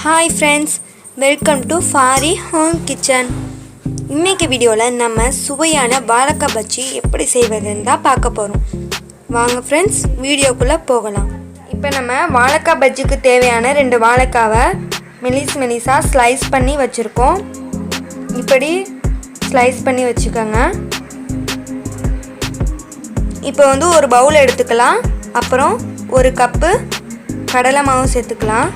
Hi friends, welcome to Fari Home Kitchen. இன்னைக்கு வீடியோல நம்ம சுவையான வாழைக்காய் பஜ்ஜி எப்படி செய்வதுன்னு தான் பார்க்க போறோம். வாங்க friends, வீடியோக்குள்ள போகலாம். இப்போ நம்ம வாழைக்காய் பஜ்ஜிக்கு தேவையான 2 வாழைக்காவை மெலிசா ஸ்லைஸ் பண்ணி வச்சிருக்கோம். இப்படி ஸ்லைஸ் பண்ணி வச்சுக்கோங்க. இப்போ ஒரு பவுல் எடுத்துக்கலாம். அப்புறம் 1 கப்பு கடலை மாவு சேர்த்துக்கலாம்.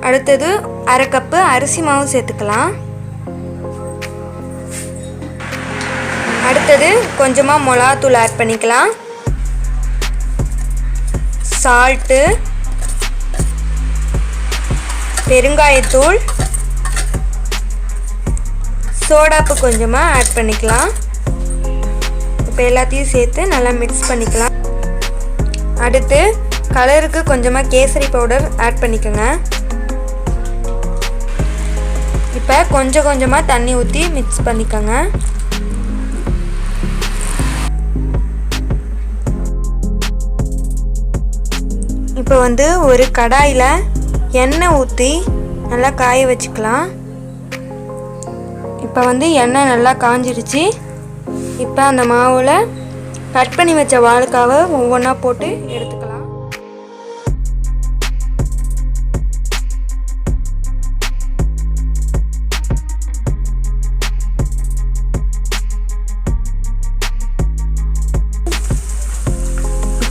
அடுத்தது 1/2 கப்பு அரிசி மாவு சேர்த்துக்கலாம். அடுத்தது கொஞ்சமா மிளகாத்தூள் ஆட் பண்ணிக்கலாம். சால்ட், பெருங்காயத்தூள், சோடாப்பு கொஞ்சமா ஆட் பண்ணிக்கலாம். இப்போ எல்லாத்தையும் சேர்த்து நல்லா மிக்ஸ் பண்ணிக்கலாம். அடுத்து கலருக்கு கொஞ்சமா கேசரி பவுடர் ஆட் பண்ணிக்கோங்க. இப்போ கொஞ்சமா தண்ணி ஊற்றி மிக்ஸ் பண்ணிக்கோங்க. இப்போ ஒரு கடாயில் எண்ணெய் ஊற்றி நல்லா காய வச்சுக்கலாம். இப்போ எண்ணெய் நல்லா காஞ்சிடுச்சு. இப்போ அந்த மாவில் கட் பண்ணி வச்ச வாழைக்காவை ஒவ்வொன்றா போட்டு எடுத்துக்கலாம்.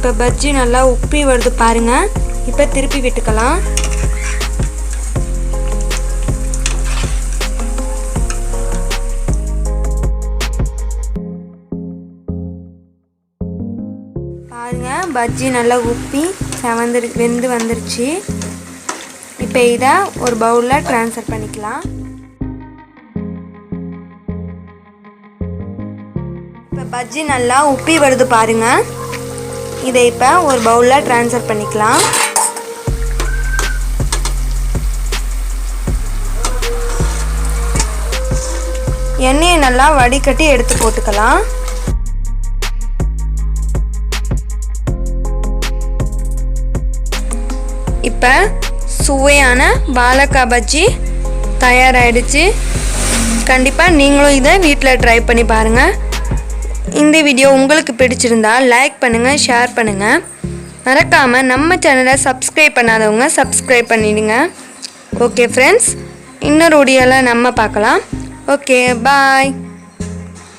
இப்போ பஜ்ஜி நல்லா உப்பி வருது பாருங்க. இப்போ திருப்பி விட்டுக்கலாம். பாருங்க, பஜ்ஜி நல்லா உப்பி வெந்து வந்துருச்சு. இப்போ இதை ஒரு பவுலில் ட்ரான்ஸ்ஃபர் பண்ணிக்கலாம். இப்போ பஜ்ஜி நல்லா உப்பி வருது பாருங்க. இதை இப்போ ஒரு பவுலில் ட்ரான்ஸ்ஃபர் பண்ணிக்கலாம். எண்ணெயை நல்லா வடிகட்டி எடுத்து போட்டுக்கலாம். இப்போ சுவையான வாழைக்காய் பஜ்ஜி தயாராகிடுச்சு. கண்டிப்பாக நீங்களும் இதை வீட்டில் ட்ரை பண்ணி பாருங்கள். இந்த வீடியோ உங்களுக்கு பிடிச்சிருந்தா லைக் பண்ணுங்கள், ஷேர் பண்ணுங்கள். மறக்காமல் நம்ம சேனலை சப்ஸ்கிரைப் பண்ணாதவங்க சப்ஸ்கிரைப் பண்ணிடுங்க. ஓகே ஃப்ரெண்ட்ஸ், இன்னொரு வீடியோவில் நம்ம பார்க்கலாம். ஓகே, பாய்.